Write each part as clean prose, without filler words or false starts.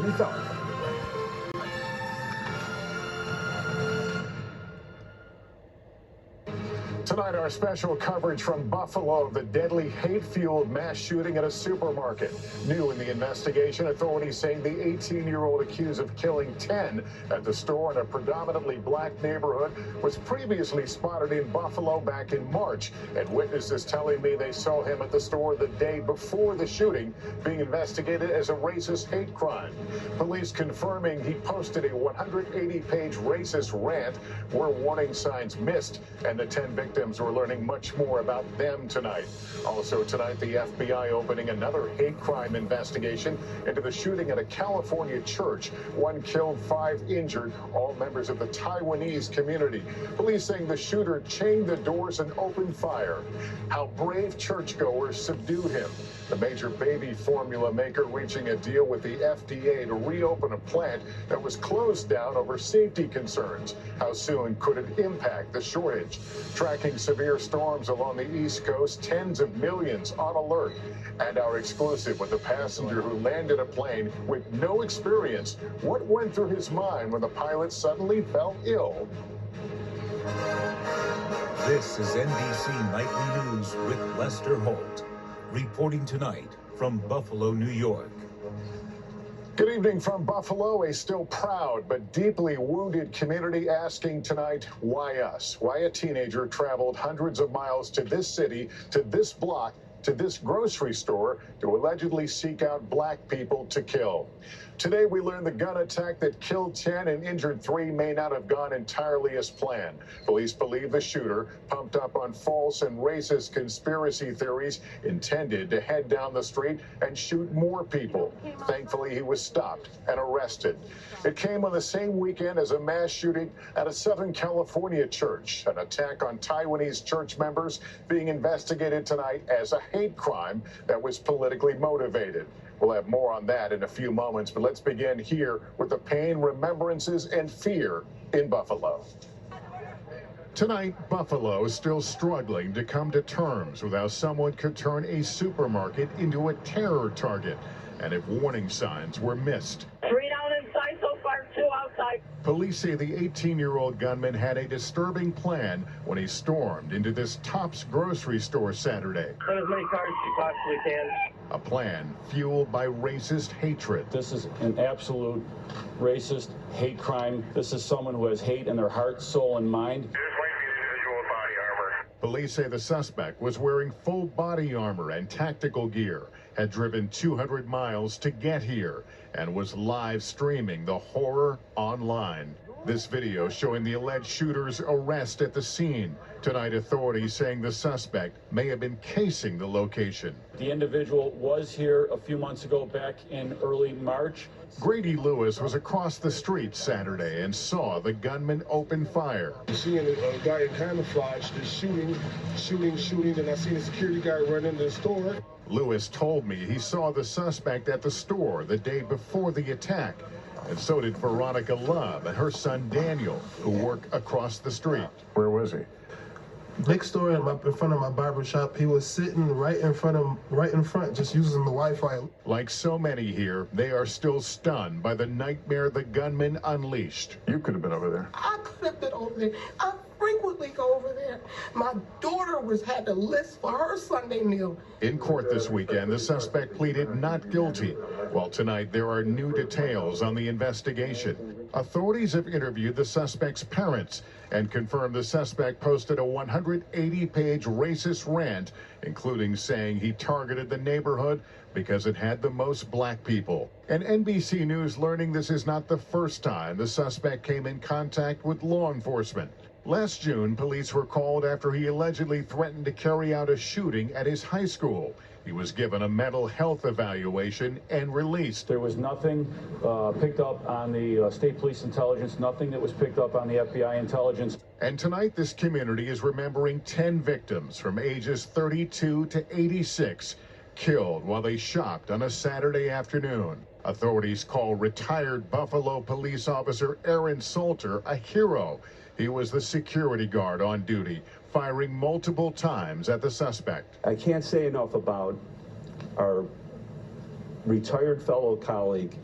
Jimmy Fallon. Tonight, our special coverage from Buffalo, the deadly hate-fueled mass shooting at a supermarket. New in the investigation, authorities saying the 18-year-old accused of killing 10 at the store in a predominantly black neighborhood was previously spotted in Buffalo back in March. And witnesses telling me they saw him at the store the day before the shooting, being investigated as a racist hate crime. Police confirming he posted a 180-page racist rant where warning signs missed, and the 10 victims we're learning much more about them tonight. Also tonight, the FBI opening another hate crime investigation into the shooting at a California church. 1 killed, 5 injured, all members of the Taiwanese community. Police saying the shooter chained the doors and opened fire. How brave churchgoers subdued him. The major baby formula maker reaching a deal with the FDA to reopen a plant that was closed down over safety concerns. How soon could it impact the shortage? Tracking severe storms along the East Coast, tens of millions on alert. And our exclusive with the passenger who landed a plane with no experience. What went through his mind when the pilot suddenly fell ill? This is NBC Nightly News with Lester Holt, reporting tonight from Buffalo, New York. Good evening from Buffalo, a still proud but deeply wounded community asking tonight, why us? Why a teenager traveled hundreds of miles to this city, to this block, to this grocery store to allegedly seek out black people to kill. Today, we learned the gun attack that killed 10 and injured 3 may not have gone entirely as planned. Police believe the shooter, pumped up on false and racist conspiracy theories, intended to head down the street and shoot more people. Thankfully, he was stopped and arrested. It came on the same weekend as a mass shooting at a Southern California church, an attack on Taiwanese church members being investigated tonight as a hate crime that was politically motivated. We'll have more on that in a few moments, but let's begin here with the pain, remembrances, and fear in Buffalo. Tonight, Buffalo is still struggling to come to terms with how someone could turn a supermarket into a terror target, and if warning signs were missed. 3 down inside so far, 2 outside. Police say the 18-year-old gunman had a disturbing plan when he stormed into this Tops grocery store Saturday. Put as many cars as you possibly can. A plan fueled by racist hatred. This is an absolute racist hate crime. This is someone who has hate in their heart, soul, and mind. Police say the suspect was wearing full body armor and tactical gear, had driven 200 miles to get here, and was live streaming the horror online. This video showing the alleged shooter's arrest at the scene. Tonight, authorities saying the suspect may have been casing the location. The individual was here a few months ago, back in early March. Grady Lewis was across the street Saturday and saw the gunman open fire. Seeing a guy in camouflage just shooting, and I seen a security guard run into the store. Lewis told me he saw the suspect at the store the day before the attack. And so did Veronica Love and her son Daniel, who work across the street. Where was he? Next door in front of my barber shop, he was sitting right in front, just using the Wi-Fi. Like so many here, they are still stunned by the nightmare the gunman unleashed. You could have been over there. I could have been over there. I frequently go over there. My daughter had to list for her Sunday meal. In court this weekend, the suspect pleaded not guilty. While tonight there are new details on the investigation. Authorities have interviewed the suspect's parents and confirmed the suspect posted a 180-page racist rant, including saying he targeted the neighborhood because it had the most black people. And NBC News learning this is not the first time the suspect came in contact with law enforcement. Last June, police were called after he allegedly threatened to carry out a shooting at his high school. He was given a mental health evaluation and released. There was nothing picked up on the state police intelligence, nothing that was picked up on the FBI intelligence. And tonight, this community is remembering 10 victims from ages 32 to 86 killed while they shopped on a Saturday afternoon. Authorities call retired Buffalo police officer Aaron Salter a hero. He was the security guard on duty, firing multiple times at the suspect. I can't say enough about our retired fellow colleague,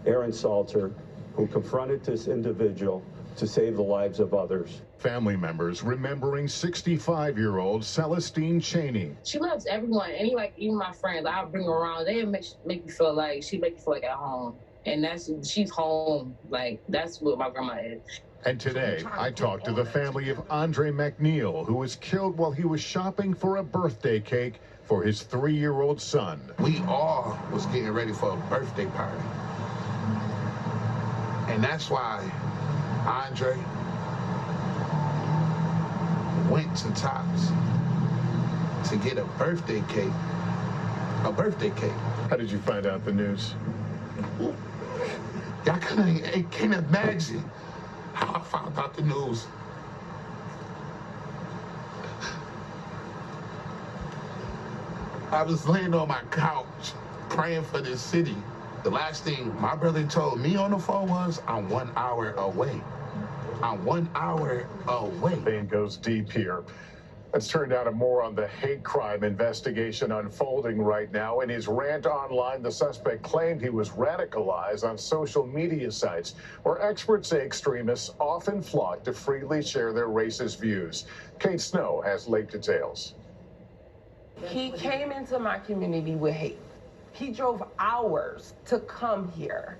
Aaron Salter, who confronted this individual to save the lives of others. Family members remembering 65-year-old Celestine Cheney. She loves everyone, even my friends. I'll bring her around. They make me feel like at home, and she's home. Like that's what my grandma is. And today, I talked to the family of Andre McNeil, who was killed while he was shopping for a birthday cake for his 3-year-old son. We all was getting ready for a birthday party, and that's why Andre went to Tops to get a birthday cake. How did you find out the news? Y'all can't imagine how I found out the news. I was laying on my couch praying for this city. The last thing my brother told me on the phone was, I'm 1 hour away. I'm 1 hour away. Pain goes deep here. Let's turn now to more on the hate crime investigation unfolding right now. In his rant online, the suspect claimed he was radicalized on social media sites where experts say extremists often flock to freely share their racist views. Kate Snow has late details. He came into my community with hate. He drove hours to come here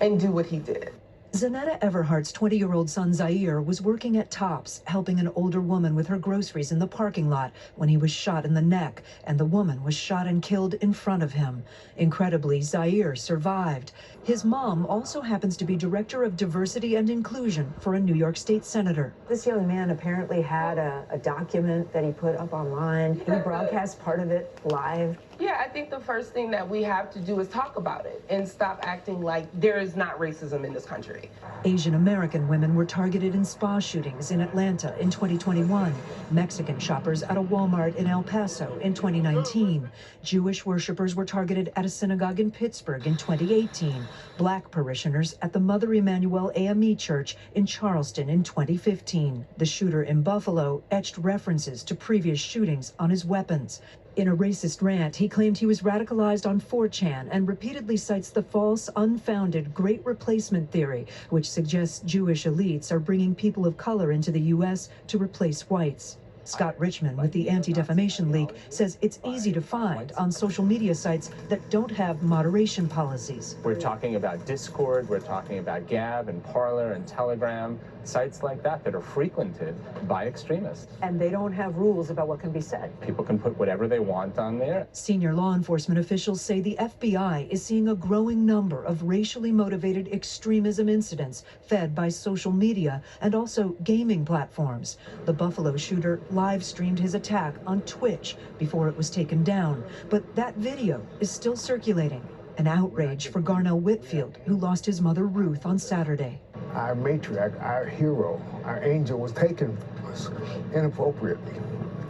and do what he did. Zanetta Everhart's 20-year-old son Zaire was working at Tops, helping an older woman with her groceries in the parking lot when he was shot in the neck, and the woman was shot and killed in front of him. Incredibly, Zaire survived. His mom also happens to be director of diversity and inclusion for a New York State senator. This young man apparently had a document that he put up online. He broadcast part of it live. Yeah, I think the first thing that we have to do is talk about it and stop acting like there is not racism in this country. Asian American women were targeted in spa shootings in Atlanta in 2021, Mexican shoppers at a Walmart in El Paso in 2019, Jewish worshipers were targeted at a synagogue in Pittsburgh in 2018, Black parishioners at the Mother Emanuel AME Church in Charleston in 2015. The shooter in Buffalo etched references to previous shootings on his weapons. In a racist rant, he claimed he was radicalized on 4chan and repeatedly cites the false, unfounded Great Replacement theory, which suggests Jewish elites are bringing people of color into the U.S. to replace whites. Scott Richmond with the Anti-Defamation League says it's easy to find on social media sites that don't have moderation policies. We're talking about Discord, we're talking about Gab and Parler and Telegram, sites like that are frequented by extremists. And they don't have rules about what can be said. People can put whatever they want on there. Senior law enforcement officials say the FBI is seeing a growing number of racially motivated extremism incidents fed by social media and also gaming platforms. The Buffalo shooter live streamed his attack on Twitch before it was taken down, but that video is still circulating. An outrage for Garnell Whitfield, who lost his mother Ruth on Saturday. Our matriarch, our hero, our angel was taken from us inappropriately.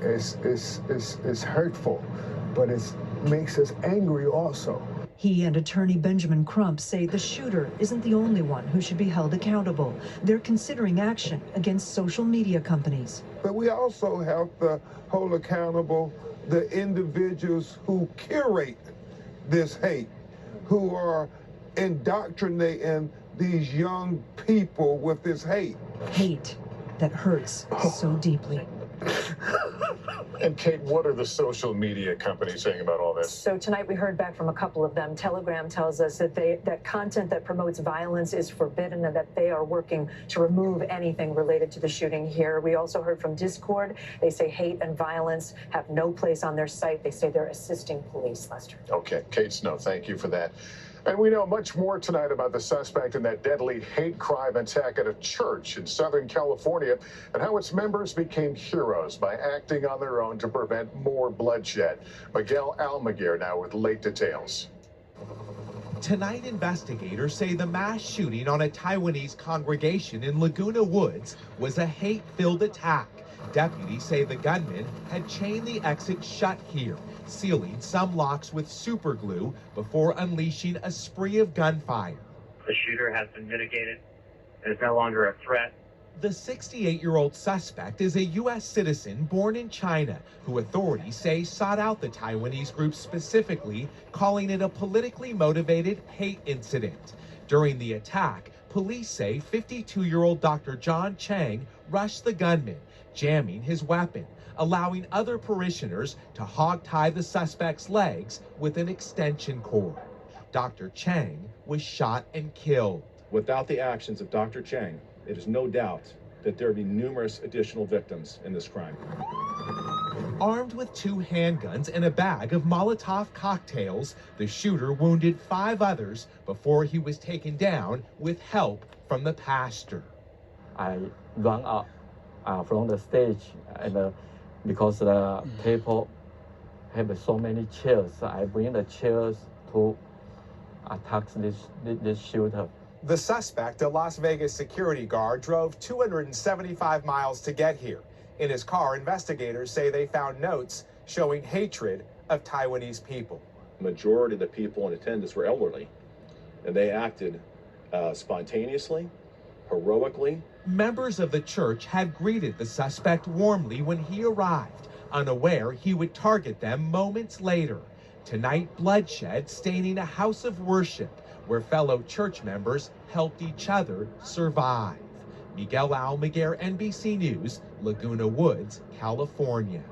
It's hurtful, but it makes us angry also. He and attorney Benjamin Crump say the shooter isn't the only one who should be held accountable. They're considering action against social media companies. But we also have to hold accountable the individuals who curate this hate, who are indoctrinating these young people with this hate. Hate that hurts so deeply. And Kate, what are the social media companies saying about all this? So tonight we heard back from a couple of them. Telegram tells us that content that promotes violence is forbidden and that they are working to remove anything related to the shooting here. We also heard from Discord. They say hate and violence have no place on their site. They say they're assisting police, Lester. Okay, Kate Snow, thank you for that. And we know much more tonight about the suspect in that deadly hate crime attack at a church in Southern California and how its members became heroes by acting on their own to prevent more bloodshed. Miguel Almaguer now with late details. Tonight, investigators say the mass shooting on a Taiwanese congregation in Laguna Woods was a hate-filled attack. Deputies say the gunman had chained the exit shut here, sealing some locks with super glue before unleashing a spree of gunfire. The shooter has been mitigated and is no longer a threat. The 68-year-old suspect is a U.S. citizen born in China who authorities say sought out the Taiwanese group specifically, calling it a politically motivated hate incident. During the attack, police say 52-year-old Dr. John Chang rushed the gunman, jamming his weapon, allowing other parishioners to hogtie the suspect's legs with an extension cord. Dr. Chang was shot and killed. Without the actions of Dr. Chang, it is no doubt that there would be numerous additional victims in this crime. Armed with 2 handguns and a bag of Molotov cocktails, the shooter wounded 5 others before he was taken down with help from the pastor. I run up from the stage, and because the people have so many chairs, I bring the chairs to attack this shooter. The suspect, a Las Vegas security guard, drove 275 miles to get here. In his car, investigators say they found notes showing hatred of Taiwanese people. The majority of the people in attendance were elderly, and they acted spontaneously, heroically. Members of the church had greeted the suspect warmly when he arrived, unaware he would target them moments later. Tonight, bloodshed staining a house of worship where fellow church members helped each other survive. Miguel Almaguer, NBC News, Laguna Woods, California.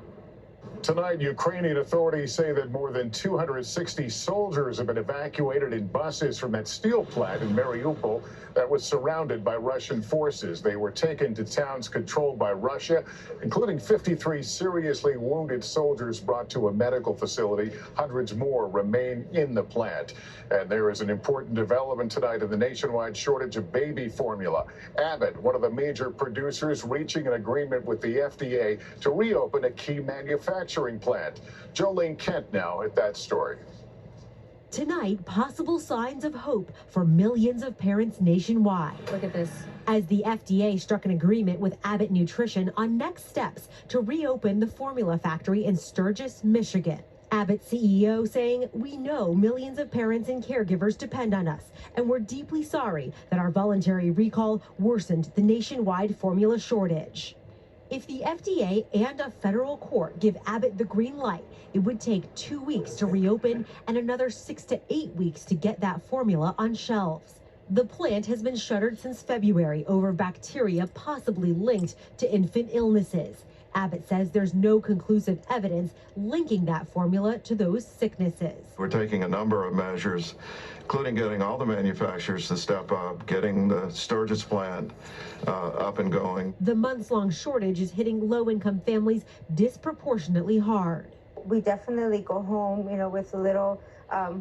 Tonight, Ukrainian authorities say that more than 260 soldiers have been evacuated in buses from that steel plant in Mariupol that was surrounded by Russian forces. They were taken to towns controlled by Russia, including 53 seriously wounded soldiers brought to a medical facility. Hundreds more remain in the plant. And there is an important development tonight in the nationwide shortage of baby formula. Abbott, one of the major producers, reaching an agreement with the FDA to reopen a key manufacturing plant. Jolene Kent now at that story. Tonight, possible signs of hope for millions of parents nationwide. Look at this. As the FDA struck an agreement with Abbott Nutrition on next steps to reopen the formula factory in Sturgis, Michigan. Abbott CEO saying, "We know millions of parents and caregivers depend on us, and we're deeply sorry that our voluntary recall worsened the nationwide formula shortage." If the FDA and a federal court give Abbott the green light, it would take 2 weeks to reopen and another 6 to 8 weeks to get that formula on shelves. The plant has been shuttered since February over bacteria possibly linked to infant illnesses. Abbott says there's no conclusive evidence linking that formula to those sicknesses. We're taking a number of measures, including getting all the manufacturers to step up, getting the Sturgis plant up and going. The months-long shortage is hitting low-income families disproportionately hard. We definitely go home, with a little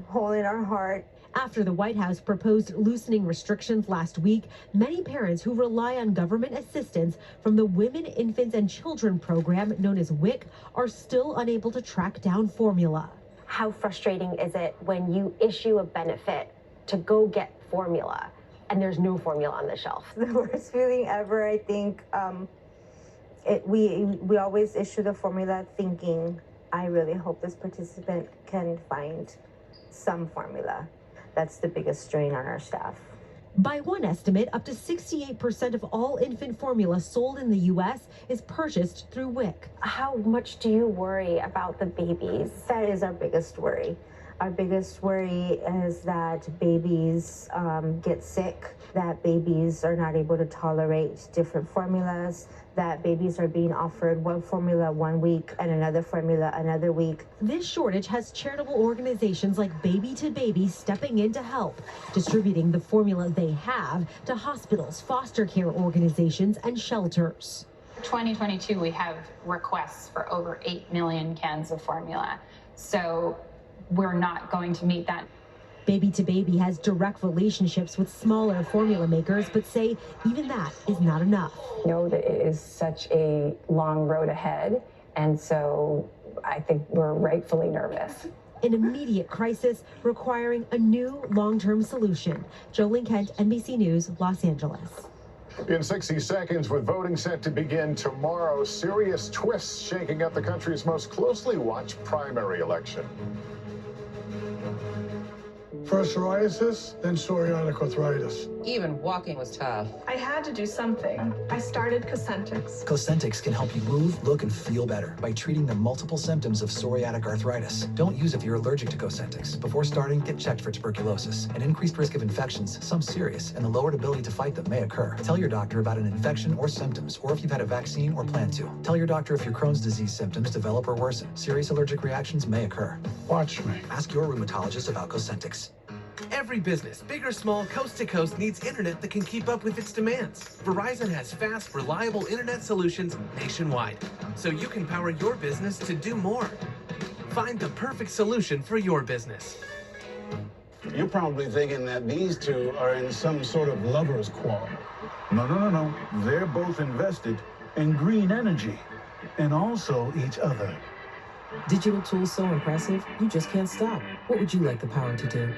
hole in our heart. After the White House proposed loosening restrictions last week, many parents who rely on government assistance from the Women, Infants, and Children program known as WIC are still unable to track down formula. How frustrating is it when you issue a benefit to go get formula and there's no formula on the shelf? The worst feeling ever, I think. We always issue the formula thinking, I really hope this participant can find some formula. That's the biggest strain on our staff. By one estimate, up to 68% of all infant formula sold in the U.S. is purchased through WIC. How much do you worry about the babies? That is our biggest worry. Our biggest worry is that babies get sick, that babies are not able to tolerate different formulas, that babies are being offered one formula 1 week and another formula another week. This shortage has charitable organizations like Baby to Baby stepping in to help, distributing the formula they have to hospitals, foster care organizations, and shelters. 2022, we have requests for over 8 million cans of formula. So we're not going to meet that. Baby to Baby has direct relationships with smaller formula makers, but say even that is not enough. Know that it is such a long road ahead, and so I think we're rightfully nervous. An immediate crisis requiring a new long-term solution. Jolene Kent, NBC News, Los Angeles. In 60 seconds, with voting set to begin tomorrow, serious twists shaking up the country's most closely watched primary election. First psoriasis, then psoriatic arthritis. Even walking was tough. I had to do something. I started Cosentix. Cosentix can help you move, look, and feel better by treating the multiple symptoms of psoriatic arthritis. Don't use if you're allergic to Cosentix. Before starting, get checked for tuberculosis. An increased risk of infections, some serious, and the lowered ability to fight them may occur. Tell your doctor about an infection or symptoms, or if you've had a vaccine or plan to. Tell your doctor if your Crohn's disease symptoms develop or worsen. Serious allergic reactions may occur. Watch me. Ask your rheumatologist about Cosentix. Every business, big or small, coast to coast, needs internet that can keep up with its demands. Verizon has fast, reliable internet solutions nationwide, so you can power your business to do more. Find the perfect solution for your business. You're probably thinking that these two are in some sort of lover's quarrel. No. They're both invested in green energy and also each other. Digital tools so impressive, you just can't stop. What would you like the power to do?